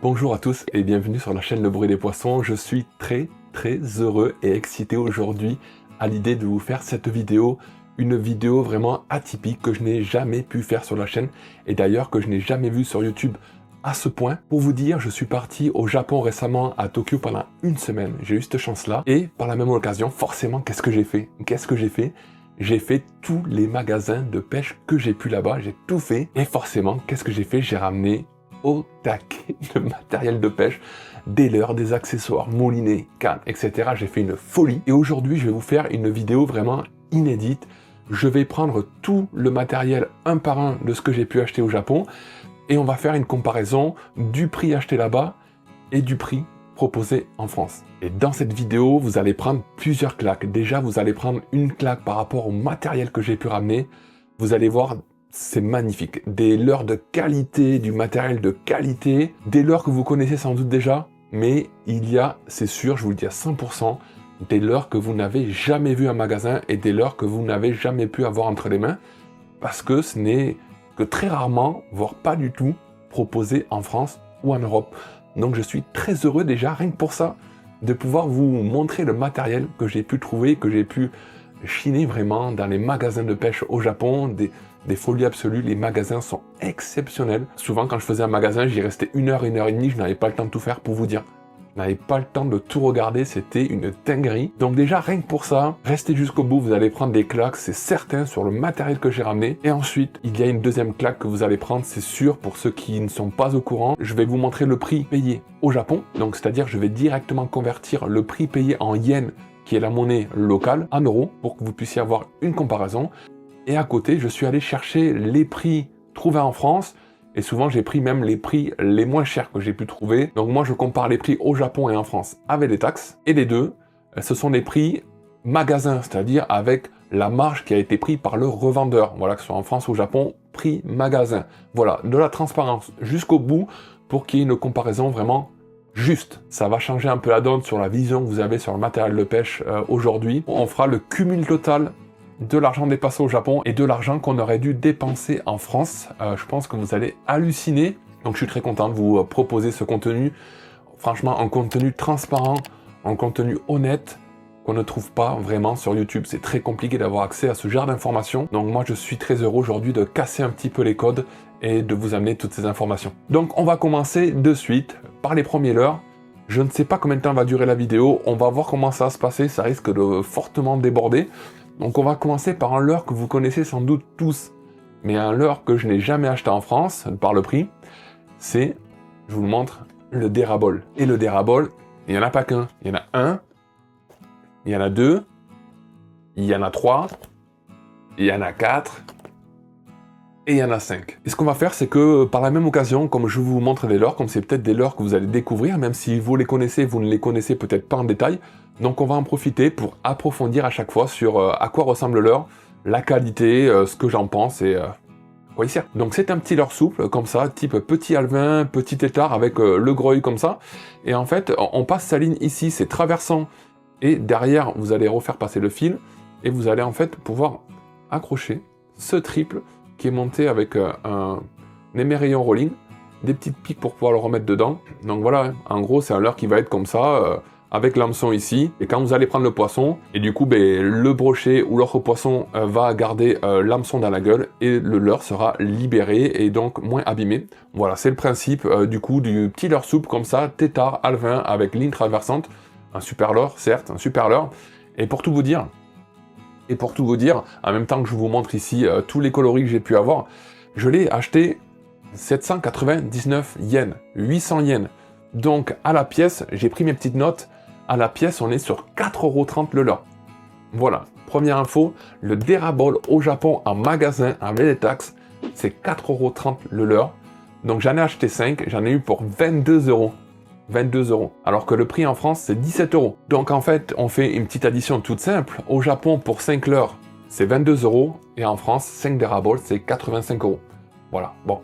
Bonjour à tous et bienvenue sur la chaîne Le Bruit des Poissons. Je suis très heureux et excité aujourd'hui à l'idée de vous faire cette vidéo. Une vidéo vraiment atypique que je n'ai jamais pu faire sur la chaîne et d'ailleurs que je n'ai jamais vu sur YouTube à ce point. Pour vous dire, je suis parti au Japon récemment à Tokyo pendant une semaine. J'ai eu cette chance-là et par la même occasion, forcément, qu'est-ce que j'ai fait? J'ai fait tous les magasins de pêche que j'ai pu là-bas, j'ai tout fait. Et forcément, qu'est-ce que j'ai fait? J'ai ramené au taquet de matériel de pêche, des leurres, des accessoires, moulinets, cannes, etc. J'ai fait une folie. Et aujourd'hui, je vais vous faire une vidéo vraiment inédite. Je vais prendre tout le matériel un par un de ce que j'ai pu acheter au Japon et on va faire une comparaison du prix acheté là-bas et du prix proposé en France. Et dans cette vidéo, vous allez prendre plusieurs claques. Déjà, vous allez prendre une claque par rapport au matériel que j'ai pu ramener. Vous allez voir, c'est magnifique. Des leurres de qualité, du matériel de qualité, des leurres que vous connaissez sans doute déjà, mais il y a, c'est sûr, je vous le dis à 100%, des leurres que vous n'avez jamais vues en magasin et des leurres que vous n'avez jamais pu avoir entre les mains, parce que ce n'est que très rarement, voire pas du tout, proposé en France ou en Europe. Donc je suis très heureux déjà, rien que pour ça, de pouvoir vous montrer le matériel que j'ai pu trouver, que j'ai pu chiner vraiment dans les magasins de pêche au Japon, des folies absolues. Les magasins sont exceptionnels. Souvent quand je faisais un magasin, j'y restais 1 heure, 1 heure et demie, je n'avais pas le temps de tout faire pour vous dire. Je n'avais pas le temps de tout regarder, c'était une dinguerie. Donc déjà, rien que pour ça, restez jusqu'au bout, vous allez prendre des claques, c'est certain, sur le matériel que j'ai ramené. Et ensuite, il y a une deuxième claque que vous allez prendre, c'est sûr, pour ceux qui ne sont pas au courant. Je vais vous montrer le prix payé au Japon. Donc c'est-à-dire, je vais directement convertir le prix payé en yens, qui est la monnaie locale, en euros, pour que vous puissiez avoir une comparaison. Et à côté, je suis allé chercher les prix trouvés en France. Et souvent, j'ai pris même les prix les moins chers que j'ai pu trouver. Donc moi, je compare les prix au Japon et en France avec les taxes. Et les deux, ce sont des prix magasins, c'est-à-dire avec la marge qui a été prise par le revendeur. Voilà, que ce soit en France ou au Japon, prix magasin. Voilà, de la transparence jusqu'au bout pour qu'il y ait une comparaison vraiment juste. Ça va changer un peu la donne sur la vision que vous avez sur le matériel de pêche aujourd'hui. On fera le cumul total de l'argent dépassé au Japon et de l'argent qu'on aurait dû dépenser en France. Je pense que vous allez halluciner. Donc je suis très content de vous proposer ce contenu. Franchement, un contenu transparent, un contenu honnête qu'on ne trouve pas vraiment sur YouTube. C'est très compliqué d'avoir accès à ce genre d'informations. Donc moi, je suis très heureux aujourd'hui de casser un petit peu les codes et de vous amener toutes ces informations. Donc on va commencer de suite par les premiers leurres. Je ne sais pas combien de temps va durer la vidéo. On va voir comment ça va se passer. Ça risque de fortement déborder. Donc on va commencer par un leurre que vous connaissez sans doute tous, mais un leurre que je n'ai jamais acheté en France, par le prix, c'est, je vous le montre, le dérabole. Et le dérabole, il n'y en a pas qu'un, il y en a un, il y en a deux, il y en a trois, il y en a quatre, et il y en a 5. Et ce qu'on va faire, c'est que par la même occasion, comme je vous montre des leurres, comme c'est peut-être des leurres que vous allez découvrir, même si vous les connaissez, vous ne les connaissez peut-être pas en détail, donc on va en profiter pour approfondir à chaque fois sur à quoi ressemble le leurre, la qualité, ce que j'en pense et quoi il sert. Donc c'est un petit leurre souple, comme ça, type petit alevin, petit tétard avec le gros œil comme ça. Et en fait, on passe sa ligne ici, c'est traversant, et derrière, vous allez refaire passer le fil, et vous allez en fait pouvoir accrocher ce triple qui est monté avec un émerillon rolling, des petites piques pour pouvoir le remettre dedans. Donc voilà, en gros, c'est un leurre qui va être comme ça, avec l'hameçon ici, et quand vous allez prendre le poisson, et du coup, le brochet ou l'autre poisson va garder l'hameçon dans la gueule, et le leurre sera libéré, et donc moins abîmé. Voilà, c'est le principe du coup du petit leurre souple comme ça, tétard, alevin, avec ligne traversante, un super leurre, certes, un super leurre, et pour tout vous dire, en même temps que je vous montre ici tous les coloris que j'ai pu avoir, je l'ai acheté 799 yens, 800 yens. Donc à la pièce, j'ai pris mes petites notes, à la pièce on est sur 4,30 € le leurre. Voilà, première info, le dérabole au Japon en magasin avec les taxes, c'est 4,30 € le leurre. Donc j'en ai acheté 5, j'en ai eu pour 22 €. 22 €. Alors que le prix en France, c'est 17 €. Donc en fait, on fait une petite addition toute simple. Au Japon, pour 5 leurres, c'est 22 €. Et en France, 5 déraboles, c'est 85 €. Voilà. Bon,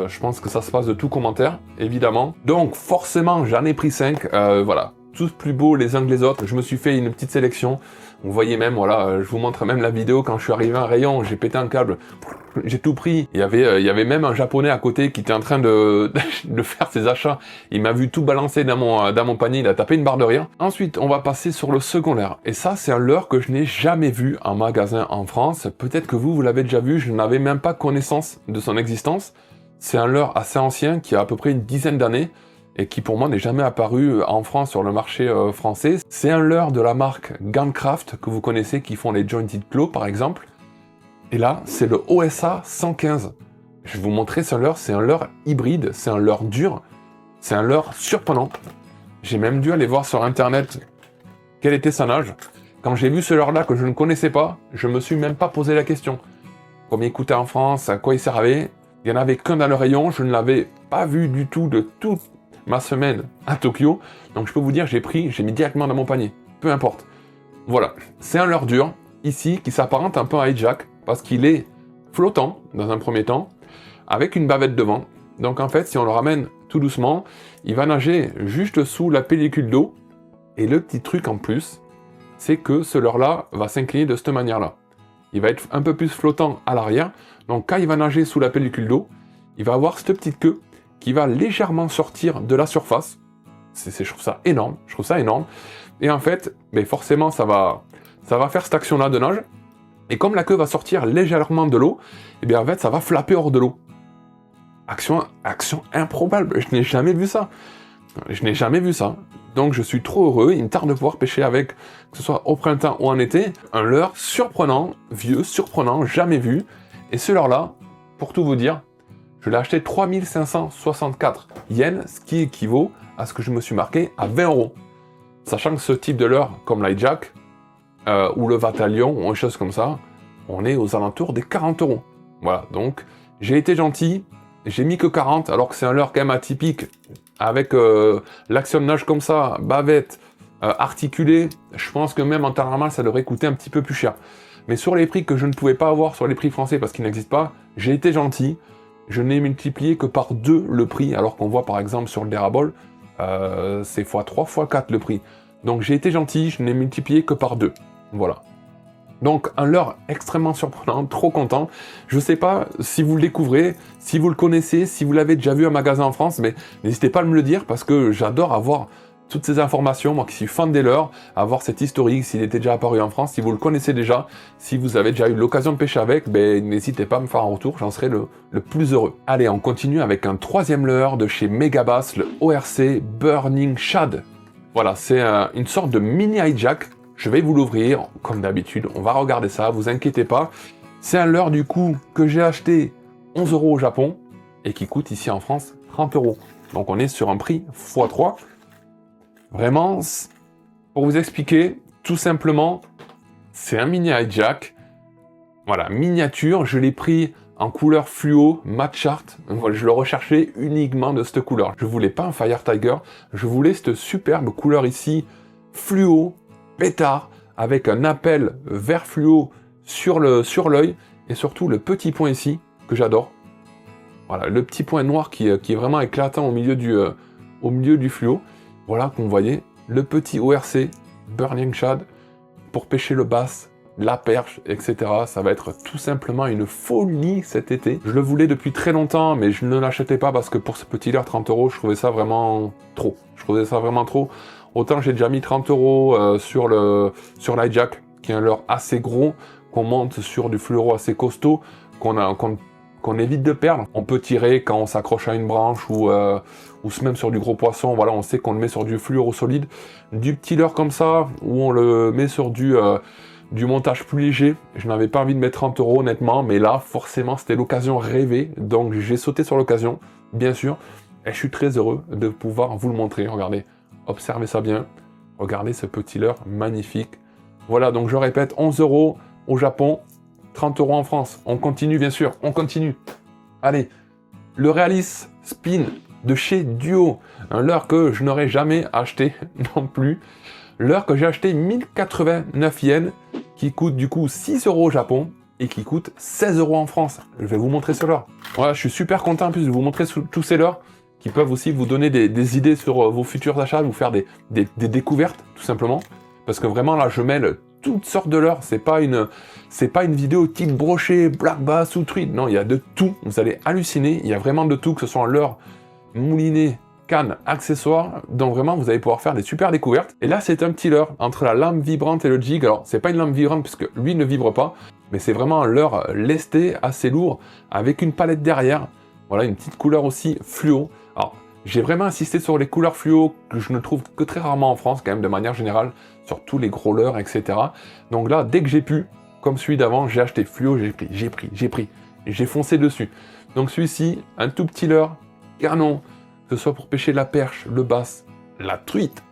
je pense que ça se passe de tout commentaire, évidemment. Donc forcément, j'en ai pris 5. Voilà. tous plus beaux les uns que les autres. Je me suis fait une petite sélection. Vous voyez même, voilà, je vous montre même la vidéo quand je suis arrivé à un rayon, j'ai pété un câble, j'ai tout pris. Il y avait même un japonais à côté qui était en train de faire ses achats. Il m'a vu tout balancer dans mon panier, il a tapé une barre de rire. Ensuite, on va passer sur le second leurre. Et ça, c'est un leurre que je n'ai jamais vu en magasin en France. Peut-être que vous l'avez déjà vu, je n'avais même pas connaissance de son existence. C'est un leurre assez ancien qui a à peu près une dizaine d'années et qui pour moi n'est jamais apparu en France sur le marché français. C'est un leurre de la marque Guncraft que vous connaissez, qui font les Jointed Claw par exemple. Et là, c'est le OSA 115. Je vais vous montrer ce leurre, c'est un leurre hybride, c'est un leurre dur, c'est un leurre surprenant. J'ai même dû aller voir sur internet quel était son âge. Quand j'ai vu ce leurre-là que je ne connaissais pas, je me suis même pas posé la question. Combien il coûtait en France, à quoi il servait. Il n'y en avait qu'un dans le rayon, je ne l'avais pas vu du tout de toute ma semaine à Tokyo. Donc je peux vous dire, j'ai mis directement dans mon panier. Peu importe. Voilà, c'est un leurre dur, ici, qui s'apparente un peu à hijack, parce qu'il est flottant, dans un premier temps, avec une bavette devant. Donc en fait, si on le ramène tout doucement, il va nager juste sous la pellicule d'eau. Et le petit truc en plus, c'est que ce leurre-là va s'incliner de cette manière-là. Il va être un peu plus flottant à l'arrière. Donc quand il va nager sous la pellicule d'eau, il va avoir cette petite queue qui va légèrement sortir de la surface. Je trouve ça énorme, Et en fait, forcément, ça va faire cette action-là de nage. Et comme la queue va sortir légèrement de l'eau, en fait, ça va flapper hors de l'eau. Action improbable, je n'ai jamais vu ça. Donc je suis trop heureux, il me tarde de pouvoir pêcher avec, que ce soit au printemps ou en été, un leurre surprenant, vieux, surprenant, jamais vu. Et ce leurre-là, pour tout vous dire, je l'ai acheté 3564 yens, ce qui équivaut à ce que je me suis marqué à 20 €. Sachant que ce type de leurre, comme l'hijack, ou le Vatalion, ou une chose comme ça, on est aux alentours des 40 €. Voilà, donc j'ai été gentil, j'ai mis que 40, alors que c'est un leurre quand même atypique, avec l'action de nage comme ça, bavette, articulée, je pense que même en temps normal, ça devrait coûter un petit peu plus cher. Mais sur les prix que je ne pouvais pas avoir sur les prix français parce qu'ils n'existent pas, j'ai été gentil, je n'ai multiplié que par 2 le prix, alors qu'on voit par exemple sur le Derabol, c'est x3, x4 le prix. Donc j'ai été gentil, je n'ai multiplié que par 2. Voilà. Donc un leurre extrêmement surprenant, trop content. Je ne sais pas si vous le découvrez, si vous le connaissez, si vous l'avez déjà vu en magasin en France, mais n'hésitez pas à me le dire parce que j'adore avoir toutes ces informations, moi qui suis fan des leurres, avoir cet historique, s'il était déjà apparu en France, si vous le connaissez déjà, si vous avez déjà eu l'occasion de pêcher avec, n'hésitez pas à me faire un retour, j'en serai le plus heureux. Allez, on continue avec un troisième leurre de chez Megabass, le ORC Burning Shad. Voilà, c'est une sorte de mini hijack. Je vais vous l'ouvrir, comme d'habitude, on va regarder ça, vous inquiétez pas. C'est un leurre du coup que j'ai acheté 11 € au Japon et qui coûte ici en France 30 €. Donc on est sur un prix x3. Vraiment, pour vous expliquer, tout simplement, c'est un mini hijack. Voilà, miniature, je l'ai pris en couleur fluo, matte chart. Voilà, je le recherchais uniquement de cette couleur. Je voulais pas un Fire Tiger, je voulais cette superbe couleur ici, fluo, pétard, avec un appel vert fluo sur l'œil, et surtout le petit point ici, que j'adore. Voilà, le petit point noir qui est vraiment éclatant au milieu du fluo. Voilà qu'on voyait le petit ORC Burning Shad pour pêcher le bass, la perche, etc. Ça va être tout simplement une folie cet été. Je le voulais depuis très longtemps, mais je ne l'achetais pas parce que pour ce petit leurre 30 €, je trouvais ça vraiment trop. Autant j'ai déjà mis 30 € sur l'hijack, qui est un leurre assez gros, qu'on monte sur du fluoro assez costaud, qu'on évite de perdre. On peut tirer quand on s'accroche à une branche ou même sur du gros poisson. Voilà, on sait qu'on le met sur du fluoro solide. Du petit leurre comme ça, où on le met sur du montage plus léger. Je n'avais pas envie de mettre 30 € honnêtement, mais là, forcément, c'était l'occasion rêvée. Donc j'ai sauté sur l'occasion, bien sûr. Et je suis très heureux de pouvoir vous le montrer. Regardez, observez ça bien. Regardez ce petit leurre magnifique. Voilà, donc je répète, 11 € au Japon, 30 € en France. On continue, bien sûr, on continue. Allez, le Realis Spin de chez Duo. Un leurre que je n'aurais jamais acheté non plus. Leurre que j'ai acheté 1089 yens, qui coûte du coup 6 € au Japon et qui coûte 16 € en France. Je vais vous montrer ce leurre. Voilà, je suis super content en plus de vous montrer tous ces leurres qui peuvent aussi vous donner des idées sur vos futurs achats, vous faire des découvertes, tout simplement. Parce que vraiment, là, je mêle toutes sortes de leurres. C'est pas une vidéo type brochet, black bass ou truite. Non, il y a de tout. Vous allez halluciner. Il y a vraiment de tout, que ce soit en leurre, moulinet, canne, accessoires. Donc vraiment, vous allez pouvoir faire des super découvertes. Et là, c'est un petit leurre entre la lampe vibrante et le jig. Alors, c'est pas une lampe vibrante puisque lui ne vibre pas, mais c'est vraiment un leurre lesté, assez lourd, avec une palette derrière. Voilà, une petite couleur aussi fluo. Alors, j'ai vraiment insisté sur les couleurs fluo que je ne trouve que très rarement en France, quand même, de manière générale, sur tous les gros leurres, etc. Donc là, dès que j'ai pu, comme celui d'avant, j'ai acheté fluo, j'ai pris, j'ai foncé dessus. Donc celui-ci, un tout petit leurre, canon, que ce soit pour pêcher la perche, le bass, la truite,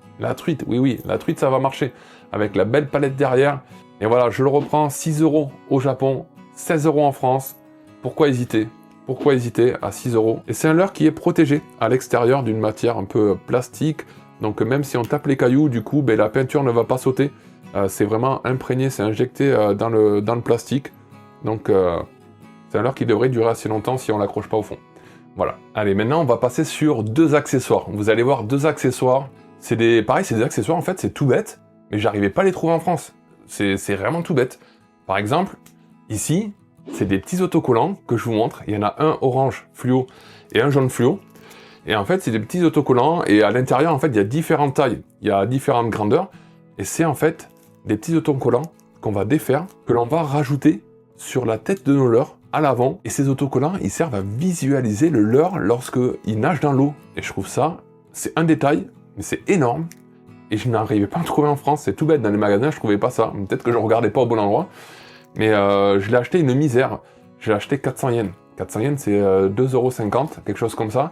oui, la truite, ça va marcher, avec la belle palette derrière. Et voilà, je le reprends, 6 € au Japon, 16 € en France. Pourquoi hésiter ? Pourquoi hésiter à 6 €? Et c'est un leurre qui est protégé à l'extérieur d'une matière un peu plastique. Donc même si on tape les cailloux, du coup, la peinture ne va pas sauter. C'est vraiment imprégné, c'est injecté dans le plastique. Donc c'est un leurre qui devrait durer assez longtemps si on l'accroche pas au fond. Voilà. Allez, maintenant on va passer sur 2 accessoires. Vous allez voir 2 accessoires. Pareil, c'est des accessoires, en fait, c'est tout bête, mais j'arrivais pas à les trouver en France. C'est vraiment tout bête. Par exemple, ici, c'est des petits autocollants que je vous montre. Il y en a un orange fluo et un jaune fluo. Et en fait, c'est des petits autocollants. Et à l'intérieur, en fait, il y a différentes tailles. Il y a différentes grandeurs. Et c'est en fait des petits autocollants qu'on va défaire, que l'on va rajouter sur la tête de nos leurres à l'avant. Et ces autocollants, ils servent à visualiser le leurre lorsqu'il nage dans l'eau. Et je trouve ça, c'est un détail, mais c'est énorme. Et je n'arrivais pas à en trouver en France. C'est tout bête. Dans les magasins, je trouvais pas ça. Peut-être que je regardais pas au bon endroit. Mais je l'ai acheté une misère. Je l'ai acheté 400 yens. 400 yens, c'est 2,50 €, quelque chose comme ça.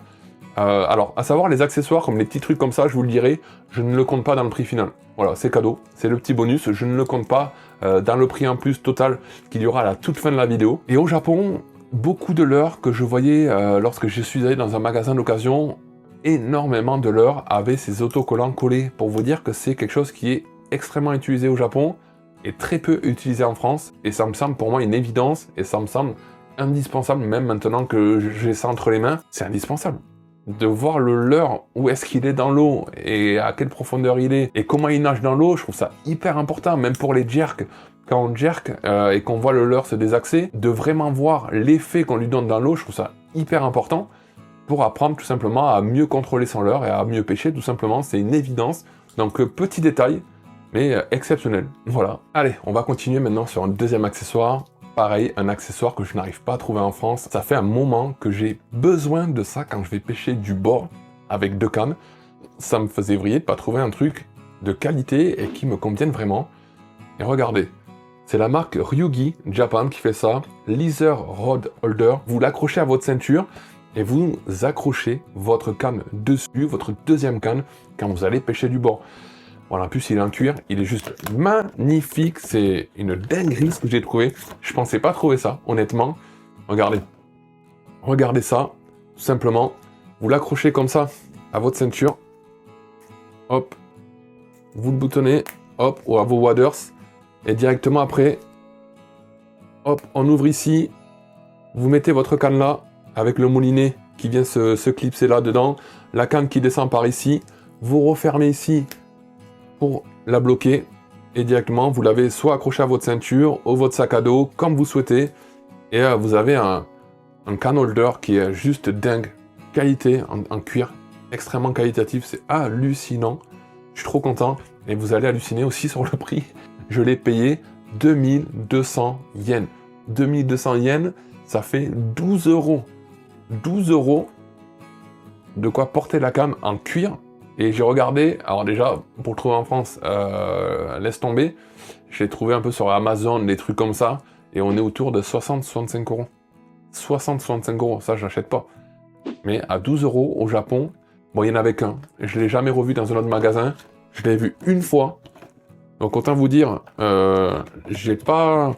Alors, à savoir, les accessoires, comme les petits trucs comme ça, je vous le dirai, je ne le compte pas dans le prix final. Voilà, c'est cadeau, c'est le petit bonus, je ne le compte pas dans le prix en plus total qu'il y aura à la toute fin de la vidéo. Et au Japon, beaucoup de leurres que je voyais lorsque je suis allé dans un magasin d'occasion, énormément de leurres avaient ces autocollants collés, pour vous dire que c'est quelque chose qui est extrêmement utilisé au Japon, et très peu utilisé en France, et ça me semble pour moi une évidence, et ça me semble indispensable, même maintenant que j'ai ça entre les mains, c'est indispensable. De voir le leurre, où est-ce qu'il est dans l'eau, et à quelle profondeur il est, et comment il nage dans l'eau, je trouve ça hyper important, même pour les jerks. Quand on jerk et qu'on voit le leurre se désaxer, de vraiment voir l'effet qu'on lui donne dans l'eau, je trouve ça hyper important pour apprendre tout simplement à mieux contrôler son leurre et à mieux pêcher, tout simplement, c'est une évidence. Donc petit détail, mais exceptionnel. Voilà. Allez, on va continuer maintenant sur un deuxième accessoire. Pareil, un accessoire que je n'arrive pas à trouver en France. Ça fait un moment que j'ai besoin de ça quand je vais pêcher du bord avec 2 cannes. Ça me faisait vriller de pas trouver un truc de qualité et qui me convienne vraiment. Et regardez, c'est la marque Ryugi Japan qui fait ça. Leather Rod Holder. Vous l'accrochez à votre ceinture et vous accrochez votre canne dessus, votre deuxième canne, quand vous allez pêcher du bord. Voilà, en plus il est en cuir, il est juste magnifique, c'est une dinguerie ce que j'ai trouvé. Je pensais pas trouver ça, honnêtement. Regardez. Regardez ça, tout simplement. Vous l'accrochez comme ça à votre ceinture. Hop. Vous le boutonnez, hop, ou à vos waders. Et directement après, hop, on ouvre ici. Vous mettez votre canne là, avec le moulinet qui vient se clipser là dedans. La canne qui descend par ici. Vous refermez ici pour la bloquer et directement vous l'avez soit accroché à votre ceinture ou votre sac à dos comme vous souhaitez et vous avez un can holder qui est juste dingue, qualité en cuir, extrêmement qualitatif, c'est hallucinant, je suis trop content et vous allez halluciner aussi sur le prix, je l'ai payé 2200 yens, 2200 yens ça fait 12 €, 12 € de quoi porter la canne en cuir. Et j'ai regardé, alors déjà, pour le trouver en France, laisse tomber, j'ai trouvé un peu sur Amazon, des trucs comme ça, et on est autour de 60-65 €. 60-65 €, ça je l'achète pas. Mais à 12 € au Japon, bon, il y en avait qu'un, je l'ai jamais revu dans un autre magasin, je l'ai vu une fois, donc autant vous dire, j'ai pas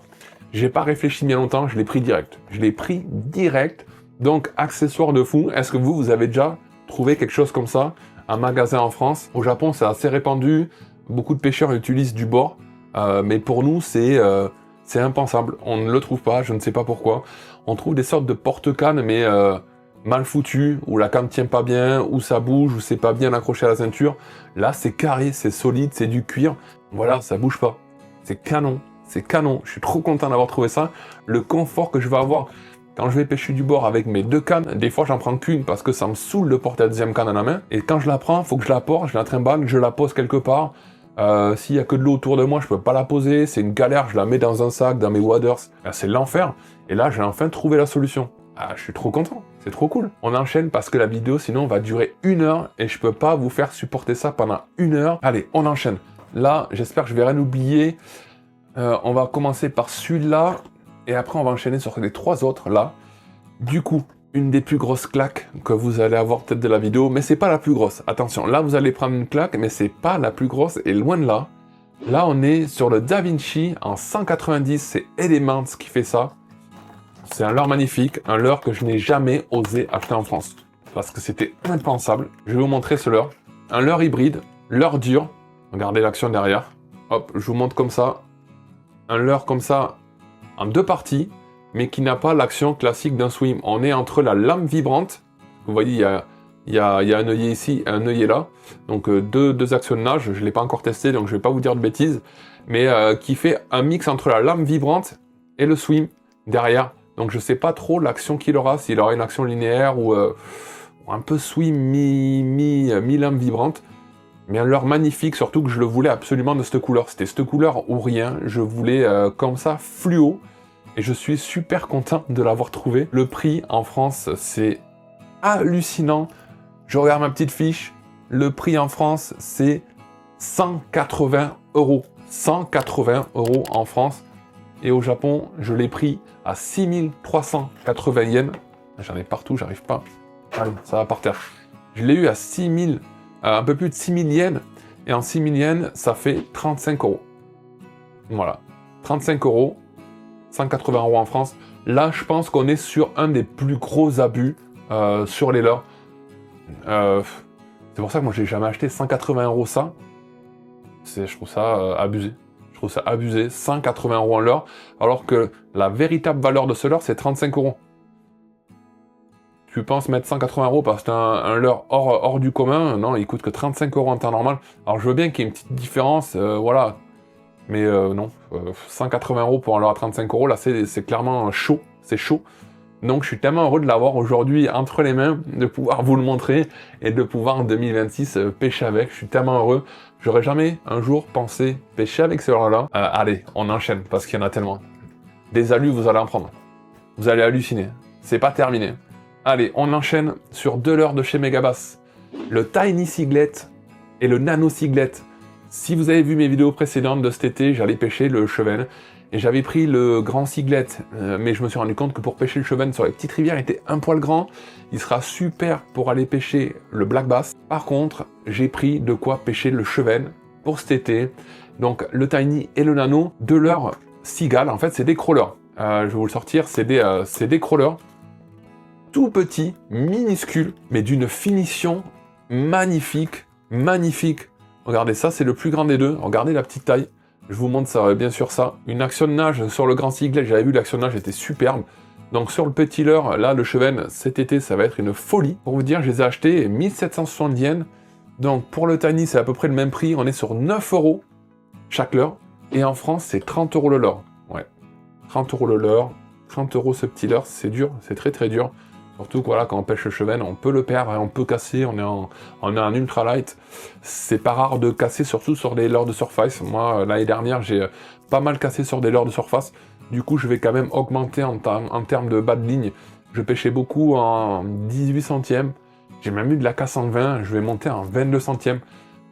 réfléchi bien longtemps, je l'ai pris direct. Je l'ai pris direct, donc accessoire de fou. Est-ce que vous avez déjà trouvé quelque chose comme ça? Un magasin en France. Au Japon, c'est assez répandu. Beaucoup de pêcheurs utilisent du bord. Mais pour nous, c'est impensable. On ne le trouve pas, je ne sais pas pourquoi. On trouve des sortes de porte-cannes, mais mal foutu, où la canne tient pas bien, où ça bouge, où c'est pas bien accroché à la ceinture. Là, c'est carré, c'est solide, c'est du cuir. Voilà, ça bouge pas. C'est canon, c'est canon. Je suis trop content d'avoir trouvé ça. Le confort que je vais avoir quand je vais pêcher du bord avec mes 2 cannes, des fois j'en prends qu'une parce que ça me saoule de porter la deuxième canne à la main. Et quand je la prends, il faut que je la porte, je la trimballe, je la pose quelque part. S'il y a que de l'eau autour de moi, je peux pas la poser, c'est une galère, je la mets dans un sac, dans mes waders. C'est l'enfer. Et là, j'ai enfin trouvé la solution. Ah, je suis trop content, c'est trop cool. On enchaîne parce que la vidéo sinon va durer 1 heure et je peux pas vous faire supporter ça pendant 1 heure. Allez, on enchaîne. Là, j'espère que je vais rien oublier. On va commencer par celui-là et après on va enchaîner sur les 3 autres là. Du coup, une des plus grosses claques que vous allez avoir peut-être de la vidéo, mais c'est pas la plus grosse. Attention, là vous allez prendre une claque, mais c'est pas la plus grosse et loin de là. Là, on est sur le Da Vinci en 190, c'est Elements qui fait ça. C'est un leurre magnifique, un leurre que je n'ai jamais osé acheter en France. Parce que c'était impensable. Je vais vous montrer ce leurre. Un leurre hybride, leurre dur. Regardez l'action derrière. Hop, je vous montre comme ça. Un leurre comme ça, en 2 parties, mais qui n'a pas l'action classique d'un swim. On est entre la lame vibrante. Vous voyez, il y a un œillet ici, un œillet là. Donc deux actions de nage. Je ne l'ai pas encore testé, donc je ne vais pas vous dire de bêtises. Mais qui fait un mix entre la lame vibrante et le swim derrière. Donc je sais pas trop l'action qu'il aura, s'il aura une action linéaire ou un peu swim mi-lame vibrante. Mais un leurre magnifique, surtout que je le voulais absolument de cette couleur. C'était cette couleur ou rien, je voulais comme ça, fluo. Et je suis super content de l'avoir trouvé. Le prix en France, c'est hallucinant. Je regarde ma petite fiche, le prix en France, c'est 180 €. 180 € en France. Et au Japon, je l'ai pris à 6380 yens. J'en ai partout, j'arrive pas. Allez, ça va par terre. Je l'ai eu à 6000, un peu plus de 6000 yens. Et en 6000 yens, ça fait 35 €. Voilà. 35 €, 180 € en France. Là, je pense qu'on est sur un des plus gros abus sur les leurres. C'est pour ça que moi, j'ai jamais acheté 180 € ça. Je trouve ça abusé. Je trouve ça abusé, 180 € en leurre, alors que la véritable valeur de ce leurre, c'est 35 €. Tu penses mettre 180 € parce que c'est un leurre hors du commun? Non, il coûte que 35 € en temps normal. Alors je veux bien qu'il y ait une petite différence, voilà. Mais non, 180 € pour un leurre à 35 €, là c'est clairement chaud, c'est chaud. Donc je suis tellement heureux de l'avoir aujourd'hui entre les mains, de pouvoir vous le montrer et de pouvoir en 2026 pêcher avec. Je suis tellement heureux. J'aurais jamais un jour pensé pêcher avec ce leurre-là. Allez, on enchaîne parce qu'il y en a tellement. Des alus, vous allez en prendre. Vous allez halluciner. C'est pas terminé. Allez, on enchaîne sur 2 leurres de chez Megabass. Le Tiny Siglet et le Nano Siglet. Si vous avez vu mes vidéos précédentes de cet été, j'allais pêcher le cheven. Et j'avais pris le grand Siglet, mais je me suis rendu compte que pour pêcher le cheven sur les petites rivières, il était un poil grand. Il sera super pour aller pêcher le black bass. Par contre, j'ai pris de quoi pêcher le cheven pour cet été. Donc le Tiny et le Nano, 2 leurres Seagull. En fait, c'est des crawlers. Je vais vous le sortir, c'est des crawlers. Tout petits, minuscules, mais d'une finition magnifique, magnifique. Regardez, ça c'est le plus grand des deux. Regardez la petite taille. Je vous montre ça, bien sûr ça. Une action de nage sur le grand Siglet, j'avais vu l'action de nage était superbe. Donc sur le petit leurre, là le cheven, cet été ça va être une folie. Pour vous dire, je les ai achetés 1770 yens. Donc pour le Tiny, c'est à peu près le même prix. On est sur 9 € chaque leurre. Et en France, c'est 30 € le leurre. Ouais, 30 € le leurre, 30 € ce petit leurre, c'est dur, c'est très très dur. Surtout que voilà, quand on pêche le cheven, on peut le perdre, on peut casser, on est en ultralight. C'est pas rare de casser, surtout sur des leurres de surface. Moi, l'année dernière, j'ai pas mal cassé sur des leurres de surface. Du coup, je vais quand même augmenter en termes de bas de ligne. Je pêchais beaucoup en 18 centièmes. J'ai même eu de la casse en 20, je vais monter en 22 centièmes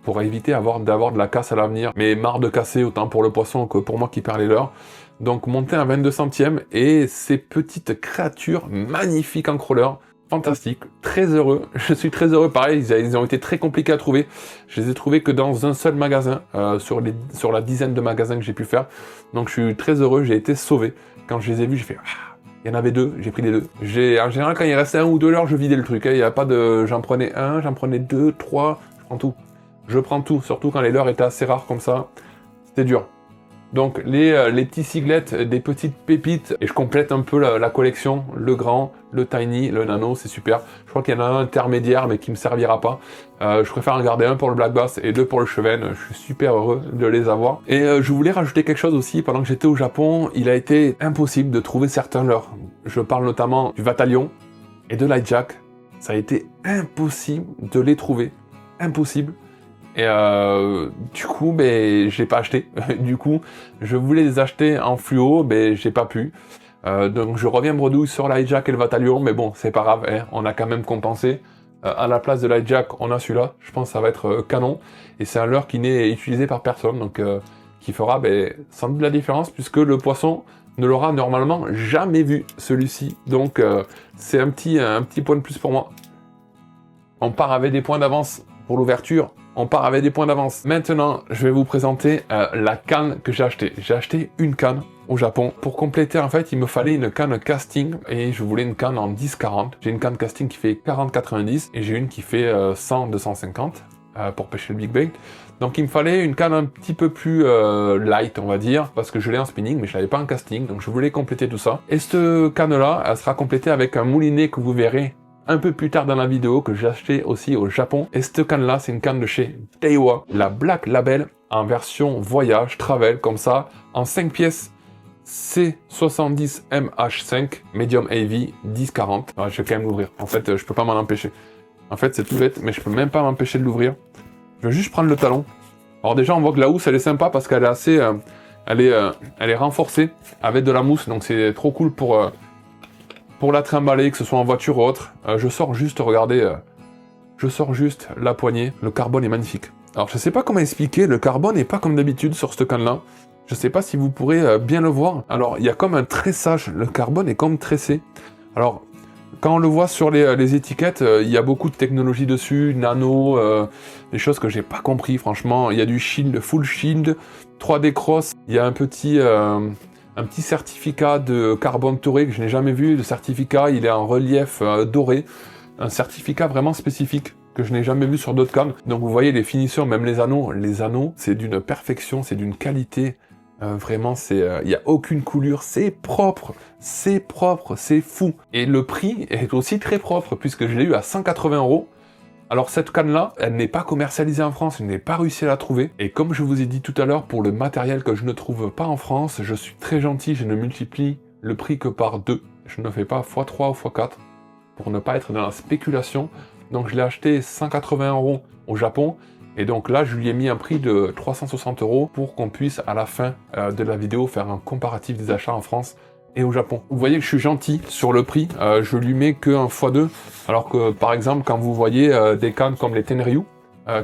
pour éviter d'avoir de la casse à l'avenir. Mais marre de casser, autant pour le poisson que pour moi qui perds les leurres. Donc monter à 22 centièmes et ces petites créatures magnifiques en crawler, fantastique, très heureux. Je suis très heureux, pareil, ils ont été très compliqués à trouver. Je les ai trouvés que dans un seul magasin, sur la dizaine de magasins que j'ai pu faire. Donc je suis très heureux, j'ai été sauvé. Quand je les ai vus, j'ai fait ah, il y en avait 2, j'ai pris les 2. En général, quand il restait 1 ou 2 leurres, je vidais le truc. Il n'y a pas de j'en prenais 1, j'en prenais 2, 3, je prends tout. Je prends tout, surtout quand les leurres étaient assez rares comme ça. C'était dur. Donc les petits ciglettes, des petites pépites, et je complète un peu la collection, le grand, le tiny, le nano, c'est super. Je crois qu'il y en a un intermédiaire, mais qui me servira pas. Je préfère en garder un pour le black bass et deux pour le chevenne. Je suis super heureux de les avoir. Et je voulais rajouter quelque chose aussi. Pendant que j'étais au Japon, il a été impossible de trouver certains leurres. Je parle notamment du Vatalion et de l'Hijack. Ça a été impossible de les trouver. Impossible. Et du coup, j'ai pas acheté. Du coup, je voulais les acheter en fluo, j'ai pas pu. Donc je reviens bredouille sur l'Hijack et le Vatalion, mais bon, c'est pas grave, hein, on a quand même compensé. À la place de l'Hijack, on a celui-là. Je pense que ça va être canon. Et c'est un leurre qui n'est utilisé par personne, donc qui fera sans doute la différence, puisque le poisson ne l'aura normalement jamais vu, celui-ci. Donc c'est un petit point de plus pour moi. On part avec des points d'avance pour l'ouverture. On part avec des points d'avance. Maintenant, je vais vous présenter la canne que j'ai achetée. J'ai acheté une canne au Japon. Pour compléter, en fait, il me fallait une canne casting et je voulais une canne en 10-40. J'ai une canne casting qui fait 40-90 et j'ai une qui fait 100-250 pour pêcher le big bait. Donc il me fallait une canne un petit peu plus light, on va dire, parce que je l'ai en spinning, mais je l'avais pas en casting, donc je voulais compléter tout ça. Et cette canne-là, elle sera complétée avec un moulinet que vous verrez un peu plus tard dans la vidéo, que j'ai acheté aussi au Japon. Et cette canne-là, c'est une canne de chez Daiwa, la Black Label, en version voyage, travel, comme ça, en 5 pièces, C70MH5, Medium AV, 10-40. Ouais, je vais quand même l'ouvrir. En fait, je peux pas m'en empêcher. En fait, c'est tout bête, mais je peux même pas m'empêcher de l'ouvrir. Je vais juste prendre le talon. Alors déjà, on voit que la housse, elle est sympa parce qu'elle est assez... elle est renforcée avec de la mousse, donc c'est trop cool pour la trimballer, que ce soit en voiture ou autre. Je sors juste, regardez, je sors juste la poignée. Le carbone est magnifique. Alors je sais pas comment expliquer, le carbone n'est pas comme d'habitude sur cette canne-là. Je sais pas si vous pourrez bien le voir. Alors il y a comme un tressage, le carbone est comme tressé. Alors quand on le voit sur les étiquettes, il y a beaucoup de technologie dessus, nano, des choses que j'ai pas compris franchement. Il y a du shield, full shield, 3D cross, il y a un petit certificat de carbone doré que je n'ai jamais vu. Le certificat, il est en relief doré. Un certificat vraiment spécifique que je n'ai jamais vu sur d'autres cannes. Donc vous voyez les finitions, même les anneaux, c'est d'une perfection, c'est d'une qualité. Vraiment, il n'y a aucune coulure, c'est propre, c'est fou. Et le prix est aussi très propre, puisque je l'ai eu à 180 €. Alors cette canne-là, elle n'est pas commercialisée en France, je n'ai pas réussi à la trouver. Et comme je vous ai dit tout à l'heure, pour le matériel que je ne trouve pas en France, je suis très gentil, je ne multiplie le prix que par 2. Je ne fais pas x3 ou x4, pour ne pas être dans la spéculation. Donc je l'ai acheté 180 € au Japon, et donc là je lui ai mis un prix de 360 € pour qu'on puisse à la fin de la vidéo faire un comparatif des achats en France et au Japon. Vous voyez que je suis gentil sur le prix, je lui mets que un x2, alors que par exemple quand vous voyez des cannes comme les Tenryu,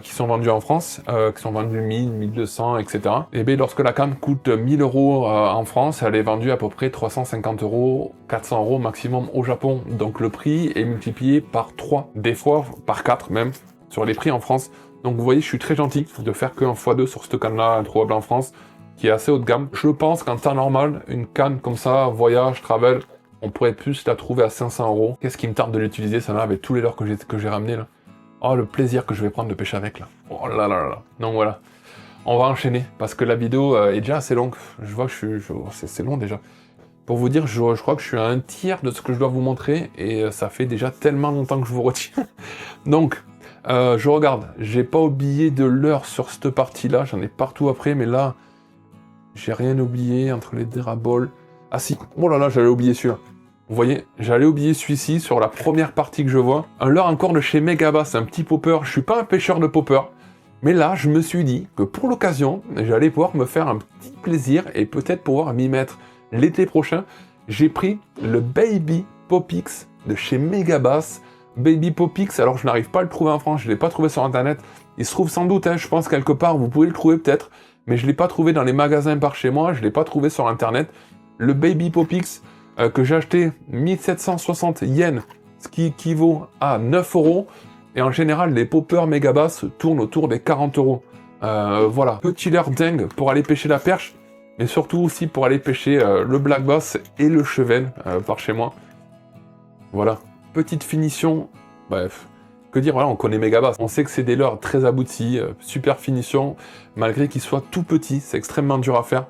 qui sont vendus en France, qui sont vendus 1000, 1200, etc. Et bien lorsque la canne coûte 1000 € en France, elle est vendue à peu près 350 €, 400 € maximum au Japon. Donc le prix est multiplié par 3, des fois par 4 même, sur les prix en France. Donc vous voyez, je suis très gentil de faire qu'un x2 sur cette canne-là, introuvable en France, qui est assez haut de gamme. Je pense qu'en temps normal, une canne comme ça, voyage, travel, on pourrait plus la trouver à 500 €. Qu'est-ce qui me tarde de l'utiliser, ça là, avec tous les leurres que j'ai ramenés là. Oh, le plaisir que je vais prendre de pêcher avec, là. Oh là là là. Donc voilà. On va enchaîner, parce que la vidéo est déjà assez longue. Je vois que c'est long déjà. Pour vous dire, je crois que je suis à un tiers de ce que je dois vous montrer, et ça fait déjà tellement longtemps que je vous retiens. Donc, je regarde. J'ai pas oublié de leurre sur cette partie-là. J'en ai partout après, mais là, j'ai rien oublié entre les déraboles. Ah si, oh là là, j'allais oublier celui-là. Vous voyez, j'allais oublier celui-ci sur la première partie que je vois. Un leurre encore de chez Megabass, un petit popper. Je suis pas un pêcheur de popper, mais là, je me suis dit que pour l'occasion, j'allais pouvoir me faire un petit plaisir et peut-être pouvoir m'y mettre l'été prochain. J'ai pris le Baby Popix de chez Megabass. Baby Popix, alors je n'arrive pas à le trouver en France, je ne l'ai pas trouvé sur internet. Il se trouve sans doute, hein, je pense quelque part, vous pouvez le trouver peut-être, mais je ne l'ai pas trouvé dans les magasins par chez moi, je ne l'ai pas trouvé sur internet. Le Baby Popix, que j'ai acheté 1760 yens, ce qui équivaut à 9 €. Et en général, les poppers Megabass tournent autour des 40 €. Voilà, petit leurre dingue pour aller pêcher la perche, mais surtout aussi pour aller pêcher le black bass et le chevenne par chez moi. Voilà, petite finition, bref. Que dire, voilà, on connaît Megabass. On sait que c'est des leurres très aboutis, super finition, malgré qu'ils soient tout petits, c'est extrêmement dur à faire.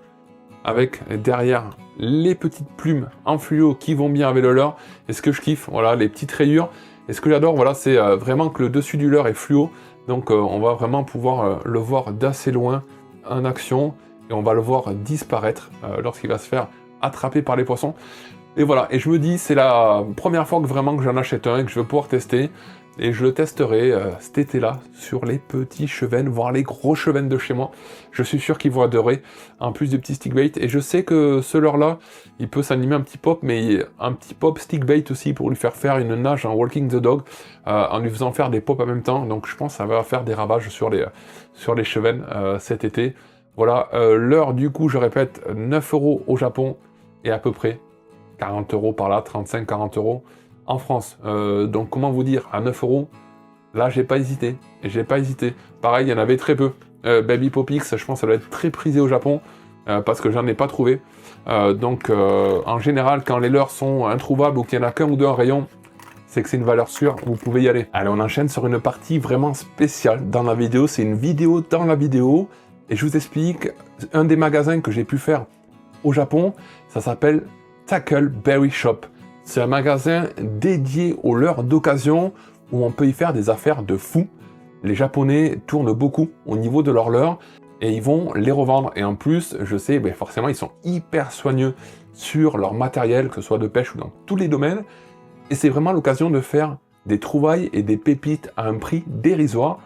avec derrière les petites plumes en fluo qui vont bien avec le leurre. Et ce que je kiffe, voilà, les petites rayures. Et ce que j'adore, voilà, c'est vraiment que le dessus du leurre est fluo. Donc on va vraiment pouvoir le voir d'assez loin en action. Et on va le voir disparaître lorsqu'il va se faire attraper par les poissons. Et voilà, et je me dis, c'est la première fois que vraiment que j'en achète un et que je vais pouvoir tester. Et je le testerai cet été-là sur les petits chevennes, voire les gros chevennes de chez moi. Je suis sûr qu'ils vont adorer, en plus des petits stickbait. Et je sais que ce leurre-là, il peut s'animer un petit pop, mais un petit pop stickbait aussi pour lui faire une nage en walking the dog, en lui faisant faire des pops en même temps. Donc je pense que ça va faire des ravages sur les chevennes cet été. Voilà, l'heure du coup, je répète, 9 € au Japon et à peu près 40 € par là, 35-40 € en France. Donc comment vous dire, à 9 €, là j'ai pas hésité. Pareil, il y en avait très peu. Baby Popix, je pense que ça doit être très prisé au Japon, parce que j'en ai pas trouvé. Donc en général, quand les leurres sont introuvables ou qu'il y en a qu'un ou deux en rayon, c'est que c'est une valeur sûre, vous pouvez y aller. Allez, on enchaîne sur une partie vraiment spéciale dans la vidéo. C'est une vidéo dans la vidéo. Et je vous explique un des magasins que j'ai pu faire au Japon. Ça s'appelle Tackleberry Shop. C'est un magasin dédié aux leurres d'occasion où on peut y faire des affaires de fou. Les Japonais tournent beaucoup au niveau de leurs leurres et ils vont les revendre. Et en plus, je sais, forcément, ils sont hyper soigneux sur leur matériel, que ce soit de pêche ou dans tous les domaines. Et c'est vraiment l'occasion de faire des trouvailles et des pépites à un prix dérisoire.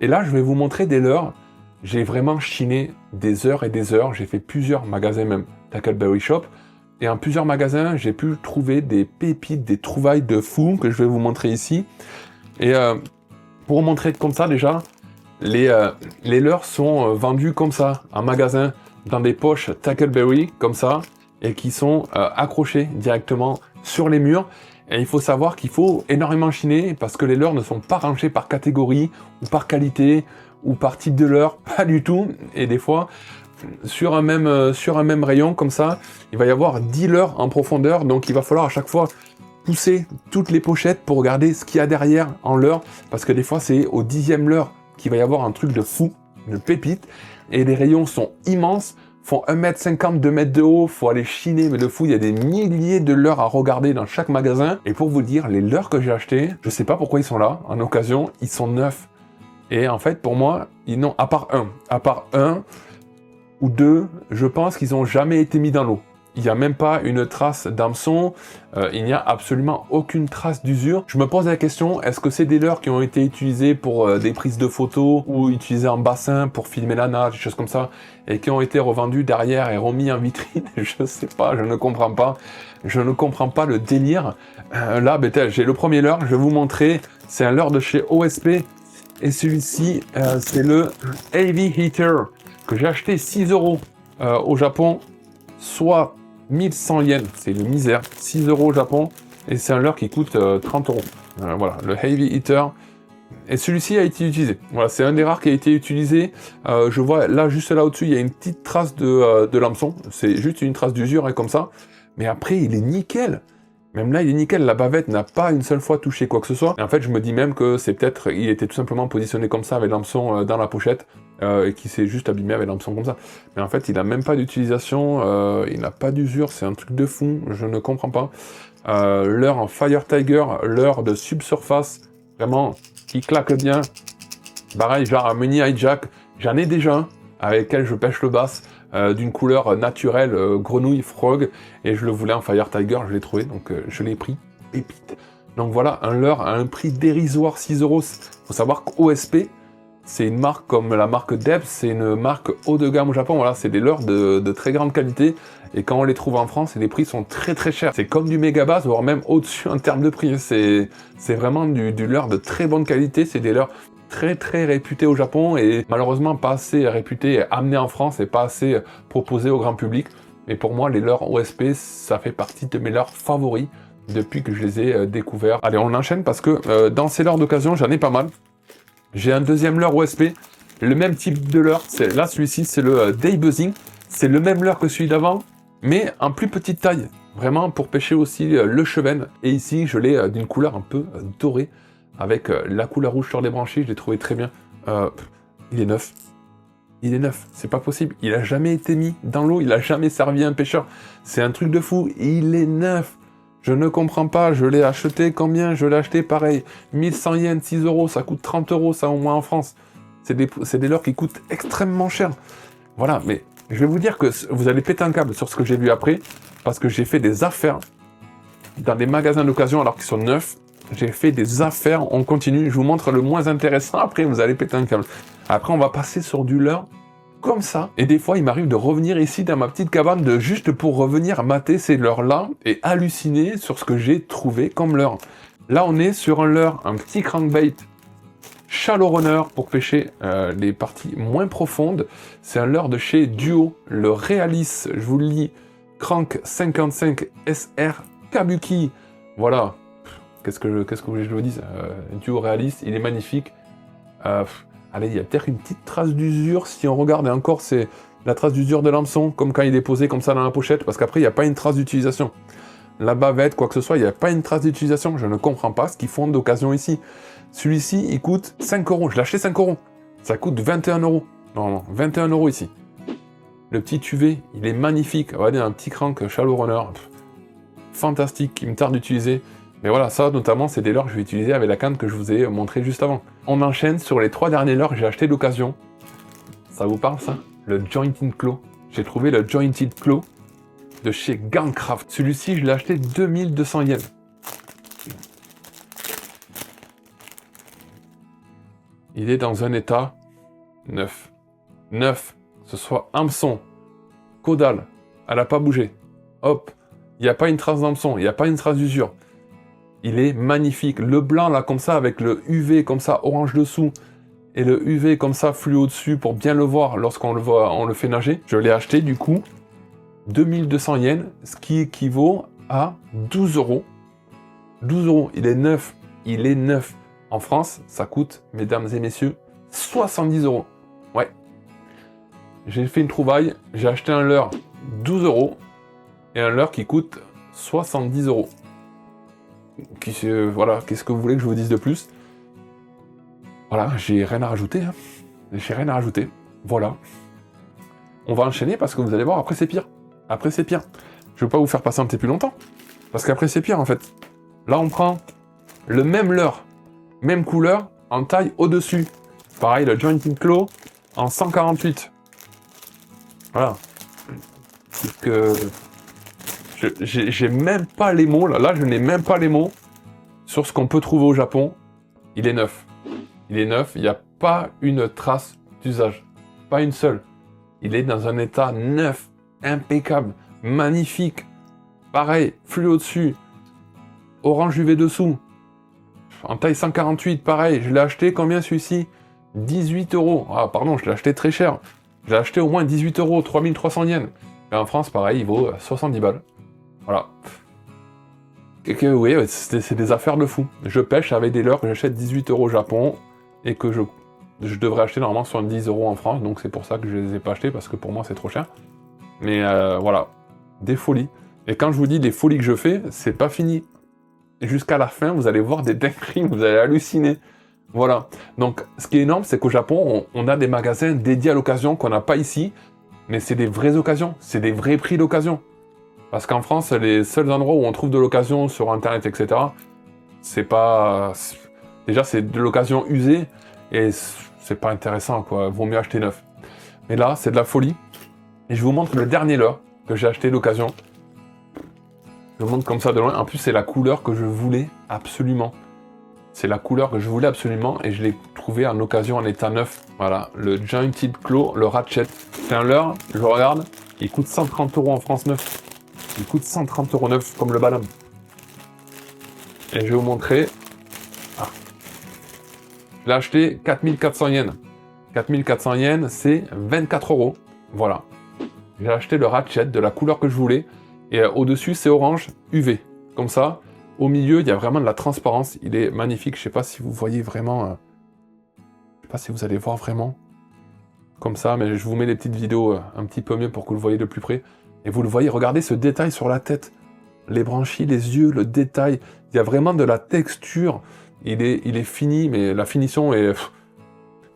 Et là, je vais vous montrer des leurres. J'ai vraiment chiné des heures et des heures. J'ai fait plusieurs magasins même, Tackleberry Shop. Et en plusieurs magasins, j'ai pu trouver des pépites, des trouvailles de fou que je vais vous montrer ici. Et pour vous montrer comme ça déjà, les leurres sont vendus comme ça, en magasin, dans des poches Tackleberry, comme ça, et qui sont accrochés directement sur les murs. Et il faut savoir qu'il faut énormément chiner, parce que les leurres ne sont pas rangés par catégorie, ou par qualité, ou par type de leurre, pas du tout. Et des fois, sur un même rayon, comme ça, il va y avoir 10 leurres en profondeur, donc il va falloir à chaque fois pousser toutes les pochettes pour regarder ce qu'il y a derrière en leurre, parce que des fois c'est au 10e leurre qu'il va y avoir un truc de fou, une pépite, et les rayons sont immenses, font 1,50 m, 2 m de haut, faut aller chiner, mais de fou, il y a des milliers de leurres à regarder dans chaque magasin, et pour vous dire, les leurres que j'ai achetés, je sais pas pourquoi ils sont là, en occasion, ils sont neufs, et en fait, pour moi, ils n'ont, à part un, ou deux, je pense qu'ils n'ont jamais été mis dans l'eau. Il n'y a même pas une trace d'hameçon, il n'y a absolument aucune trace d'usure. Je me pose la question, est-ce que c'est des leurres qui ont été utilisés pour des prises de photos ou utilisés en bassin pour filmer la nage, des choses comme ça, et qui ont été revendus derrière et remis en vitrine? Je sais pas, je ne comprends pas. Je ne comprends pas le délire. Là, j'ai le premier leurre, je vais vous montrer. C'est un leurre de chez OSP, et celui-ci, c'est le Heavy Hitter, que j'ai acheté 6 € au Japon, soit 1100 yens, c'est une misère, 6 € au Japon, et c'est un leurre qui coûte 30 €. Voilà, le Heavy Hitter, et celui-ci a été utilisé. Voilà, c'est un des rares qui a été utilisé. Je vois là, juste là au-dessus, il y a une petite trace de l'hameçon, c'est juste une trace d'usure, comme ça, mais après, il est nickel. Même là, il est nickel, la bavette n'a pas une seule fois touché quoi que ce soit. Et en fait, je me dis même que c'est peut-être, il était tout simplement positionné comme ça avec l'hameçon dans la pochette, et qui s'est juste abîmé avec l'hameçon comme ça. Mais en fait, il n'a même pas d'utilisation, il n'a pas d'usure, c'est un truc de fou, je ne comprends pas. Leurre en Fire Tiger, leurre de subsurface, vraiment, qui claque bien. Pareil, genre un mini hijack, j'en ai déjà un, avec lequel je pêche le bass, d'une couleur naturelle, grenouille, frog, et je le voulais en Fire Tiger, je l'ai trouvé, donc je l'ai pris, pépite. Donc voilà, un leurre à un prix dérisoire, 6 €. Faut savoir qu'OSP, c'est une marque comme la marque Debs, c'est une marque haut de gamme au Japon, voilà, c'est des leurres de très grande qualité, et quand on les trouve en France, les prix sont très très chers. C'est comme du Megabass, voire même au-dessus en termes de prix, c'est vraiment du leurre de très bonne qualité, c'est des leurres très très réputé au Japon et malheureusement pas assez réputé et amené en France et pas assez proposé au grand public. Mais pour moi, les leurres OSP, ça fait partie de mes leurres favoris depuis que je les ai découverts. Allez, on enchaîne parce que dans ces leurres d'occasion, j'en ai pas mal. J'ai un deuxième leurre OSP, le même type de leurre. Là, celui-ci, c'est le Day Buzzing. C'est le même leurre que celui d'avant, mais en plus petite taille. Vraiment pour pêcher aussi le chevenne. Et ici, je l'ai d'une couleur un peu dorée, avec la couleur rouge sur les branchies, je l'ai trouvé très bien. Il est neuf. il est neuf. C'est pas possible. Il a jamais été mis dans l'eau, il a jamais servi à un pêcheur. C'est un truc de fou. Il est neuf. Je ne comprends pas. Je l'ai acheté combien? Je l'ai acheté pareil. 1100 yens, 6 euros. Ça coûte 30 euros, ça, au moins en France. C'est des leurres qui coûtent extrêmement cher. Voilà, mais je vais vous dire que vous allez péter un câble sur ce que j'ai vu après, parce que j'ai fait des affaires dans des magasins d'occasion alors qu'ils sont neufs. J'ai fait des affaires, on continue, je vous montre le moins intéressant, après vous allez péter un câble. Après on va passer sur du leurre comme ça, et des fois il m'arrive de revenir ici dans ma petite cabane juste pour revenir mater ces leurres-là et halluciner sur ce que j'ai trouvé comme leurre. Là on est sur un leurre, un petit crankbait Shallow Runner pour pêcher les parties moins profondes. C'est un leurre de chez Duo, le Realis, je vous le lis, Crank 55 SR Kabuki. Voilà. Qu'est-ce que vous voulez que je vous dise? Duo Realis, il est magnifique. Allez, il y a peut-être une petite trace d'usure, si on regarde, et encore, c'est la trace d'usure de l'hameçon, comme quand il est posé comme ça dans la pochette, parce qu'après, il n'y a pas une trace d'utilisation. La bavette, quoi que ce soit, il n'y a pas une trace d'utilisation. Je ne comprends pas ce qu'ils font d'occasion ici. Celui-ci, il coûte 5 euros. Je l'ai acheté 5 euros. Ça coûte 21 euros. Normalement, 21 euros ici. Le petit UV, il est magnifique. Regardez, un petit crank Shallow Runner. Fantastique, qui me tarde d'utiliser. Mais voilà, ça notamment, c'est des leurres que je vais utiliser avec la canne que je vous ai montré juste avant. On enchaîne sur les 3 derniers leurres que j'ai acheté d'occasion. Ça vous parle, ça? Le Jointed Claw. J'ai trouvé le Jointed Claw de chez Gangcraft. Celui-ci, je l'ai acheté 2200 yens. Il est dans un état neuf. Neuf. Ce soit hameçon, caudale, elle n'a pas bougé. Hop, il n'y a pas une trace d'hameçon, il n'y a pas une trace d'usure. Il est magnifique. Le blanc, là, comme ça, avec le UV, comme ça, orange dessous, et le UV, comme ça, fluo dessus, pour bien le voir lorsqu'on le voit, on le fait nager. Je l'ai acheté, du coup, 2200 yens, ce qui équivaut à 12 euros. 12 euros, il est neuf. Il est neuf. En France, ça coûte, mesdames et messieurs, 70 euros. Ouais. J'ai fait une trouvaille, j'ai acheté un leurre 12 euros, et un leurre qui coûte 70 euros. Voilà, qu'est-ce que vous voulez que je vous dise de plus? Voilà, j'ai rien à rajouter. Hein. J'ai rien à rajouter. Voilà. On va enchaîner parce que vous allez voir, après c'est pire. Après c'est pire. Je ne veux pas vous faire patienter plus longtemps. Parce qu'après c'est pire en fait. Là on prend le même leurre, même couleur, en taille au-dessus. Pareil, le Jointed Claw en 148. Voilà. Que j'ai même pas les mots, là je n'ai même pas les mots sur ce qu'on peut trouver au Japon. Il est neuf. Il est neuf, il n'y a pas une trace d'usage. Pas une seule. Il est dans un état neuf, impeccable, magnifique. Pareil, fluo dessus, orange UV dessous. En taille 148, pareil, je l'ai acheté combien celui-ci? 18 euros. Ah pardon, je l'ai acheté très cher. Je l'ai acheté au moins 18 euros, 3300 yens. Et en France, pareil, il vaut 70 balles. Voilà. Oui, c'est des affaires de fou. Je pêche avec des leurres que j'achète 18 euros au Japon et que je devrais acheter normalement 70 euros en France, donc c'est pour ça que je les ai pas achetés, parce que pour moi c'est trop cher. Mais voilà, des folies. Et quand je vous dis des folies que je fais, c'est pas fini. Jusqu'à la fin, vous allez voir des dingueries, vous allez halluciner. Voilà. Donc, ce qui est énorme, c'est qu'au Japon, on a des magasins dédiés à l'occasion qu'on n'a pas ici, mais c'est des vraies occasions, c'est des vrais prix d'occasion. Parce qu'en France, les seuls endroits où on trouve de l'occasion sur Internet, etc., c'est pas... Déjà, c'est de l'occasion usée, et c'est pas intéressant, quoi. Vaut mieux acheter neuf. Mais là, c'est de la folie. Et je vous montre le dernier leurre que j'ai acheté d'occasion. Je vous montre comme ça de loin. En plus, c'est la couleur que je voulais absolument. C'est la couleur que je voulais absolument, et je l'ai trouvé en occasion en état neuf. Voilà, le Jointed Claw, le Ratchet. C'est un leurre, je regarde, il coûte 130 euros en France neuf. Il coûte 130 euros neuf, comme le ballon. Et je vais vous montrer. Ah. Je l'ai acheté 4400 yens. 4400 yens, c'est 24 euros. Voilà. J'ai acheté le Ratchet de la couleur que je voulais. Et au-dessus, c'est orange UV. Comme ça. Au milieu, il y a vraiment de la transparence. Il est magnifique. Je ne sais pas si vous voyez vraiment... Je ne sais pas si vous allez voir vraiment. Comme ça, mais je vous mets des petites vidéos un petit peu mieux pour que vous le voyez de plus près. Et vous le voyez, regardez ce détail sur la tête. Les branchies, les yeux, le détail. Il y a vraiment de la texture. Il est fini, mais la finition est...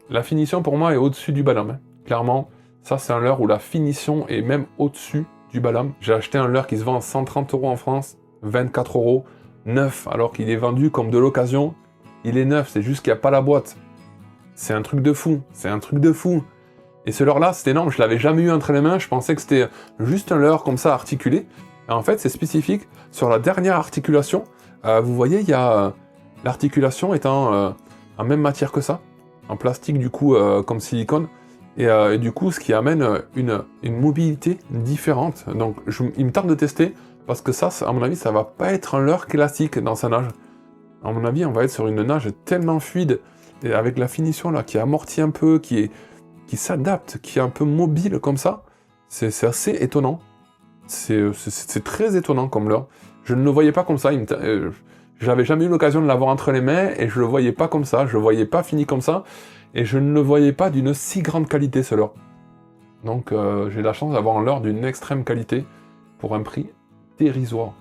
La finition, pour moi, est au-dessus du ballon. Hein. Clairement, ça c'est un leurre où la finition est même au-dessus du bas de gamme. J'ai acheté un leurre qui se vend à 130 € en France, 24 € neuf, alors qu'il est vendu comme de l'occasion. Il est neuf, c'est juste qu'il n'y a pas la boîte. C'est un truc de fou, c'est un truc de fou. Et ce leurre-là, c'était énorme, je l'avais jamais eu entre les mains, je pensais que c'était juste un leurre comme ça articulé. Et en fait, c'est spécifique. Sur la dernière articulation, vous voyez, il y a l'articulation étant en même matière que ça, en plastique du coup, comme silicone. Et du coup, ce qui amène une mobilité différente. Donc, il me tarde de tester, parce que ça, à mon avis, ça va pas être un leurre classique dans sa nage. À mon avis, on va être sur une nage tellement fluide, et avec la finition là, qui amortit un peu, qui s'adapte, qui est un peu mobile comme ça. C'est assez étonnant. C'est très étonnant comme leurre. Je ne le voyais pas comme ça. J'avais jamais eu l'occasion de l'avoir entre les mains, et je le voyais pas comme ça. Je le voyais pas fini comme ça. Et je ne le voyais pas d'une si grande qualité, ce leurre. Donc j'ai la chance d'avoir un leurre d'une extrême qualité pour un prix dérisoire.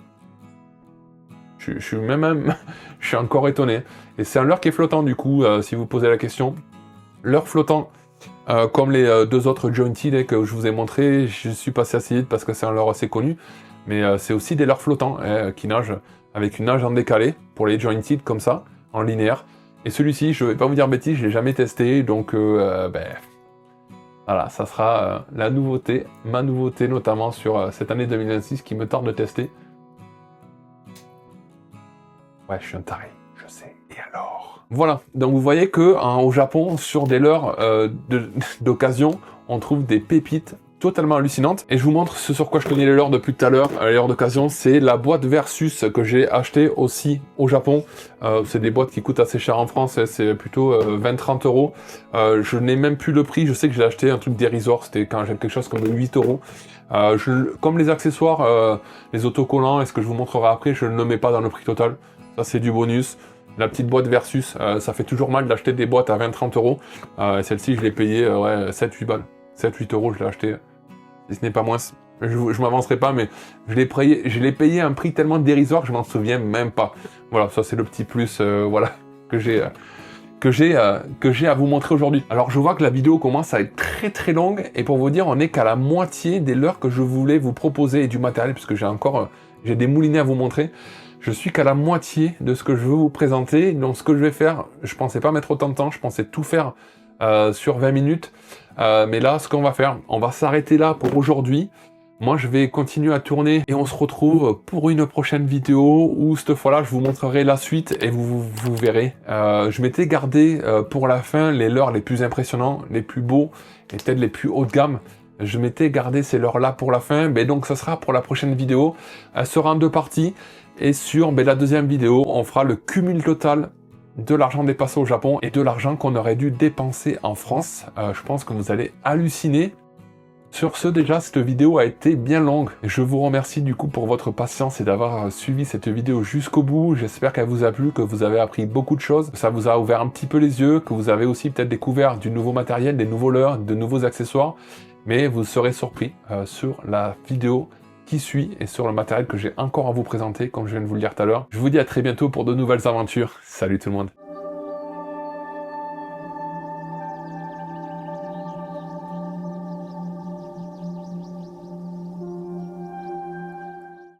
Je suis encore étonné. Et c'est un leurre qui est flottant du coup, si vous posez la question. Leurre flottant, comme les deux autres jointed que je vous ai montré, je suis passé assez vite parce que c'est un leurre assez connu. Mais c'est aussi des leurres flottants qui nagent avec une nage en décalé pour les jointed comme ça, en linéaire. Et celui-ci, je ne vais pas vous dire bêtise, je ne l'ai jamais testé, donc voilà, ça sera la nouveauté, ma nouveauté notamment sur cette année 2026 qui me tarde de tester. Ouais, je suis un taré, je sais, et alors? Voilà, donc vous voyez que au Japon, sur des leurres d'occasion, on trouve des pépites totalement hallucinante. Et je vous montre ce sur quoi je connais les leurres depuis tout à l'heure, les leurres d'occasion, c'est la boîte Versus que j'ai acheté aussi au Japon. C'est des boîtes qui coûtent assez cher en France, c'est plutôt 20-30 €. Je n'ai même plus le prix, je sais que j'ai acheté un truc dérisoire, c'était quand j'ai quelque chose comme 8 €. Comme les accessoires, les autocollants, et ce que je vous montrerai après, je ne le mets pas dans le prix total. Ça c'est du bonus. La petite boîte Versus, ça fait toujours mal d'acheter des boîtes à 20-30 €. Celle-ci, je l'ai payée 7-8 balles. 7-8 € je l'ai acheté, si ce n'est pas moins. Je m'avancerai pas, mais je l'ai payé un prix tellement dérisoire que je m'en souviens même pas. Voilà, ça c'est le petit plus voilà, que j'ai à vous montrer aujourd'hui. Alors je vois que la vidéo commence à être très très longue, et pour vous dire, on n'est qu'à la moitié des leurres que je voulais vous proposer et du matériel, puisque j'ai des moulinets à vous montrer. Je suis qu'à la moitié de ce que je veux vous présenter, donc ce que je vais faire, je pensais pas mettre autant de temps, je pensais tout faire sur 20 minutes, mais là, ce qu'on va faire, on va s'arrêter là pour aujourd'hui. Moi, je vais continuer à tourner et on se retrouve pour une prochaine vidéo où, cette fois-là, je vous montrerai la suite et vous verrez. Je m'étais gardé pour la fin les leurres les plus impressionnants, les plus beaux et peut-être les plus haut de gamme. Je m'étais gardé ces leurres-là pour la fin, mais donc ça sera pour la prochaine vidéo. Elle sera en 2 parties, et sur la deuxième vidéo, on fera le cumul total de l'argent dépassé au Japon et de l'argent qu'on aurait dû dépenser en France. Je pense que vous allez halluciner. Sur ce, déjà, cette vidéo a été bien longue. Je vous remercie du coup pour votre patience et d'avoir suivi cette vidéo jusqu'au bout. J'espère qu'elle vous a plu, que vous avez appris beaucoup de choses, que ça vous a ouvert un petit peu les yeux, que vous avez aussi peut-être découvert du nouveau matériel, des nouveaux leurres, de nouveaux accessoires. Mais vous serez surpris sur la vidéo qui suit et sur le matériel que j'ai encore à vous présenter, comme je viens de vous le dire tout à l'heure. Je vous dis à très bientôt pour de nouvelles aventures. Salut tout le monde!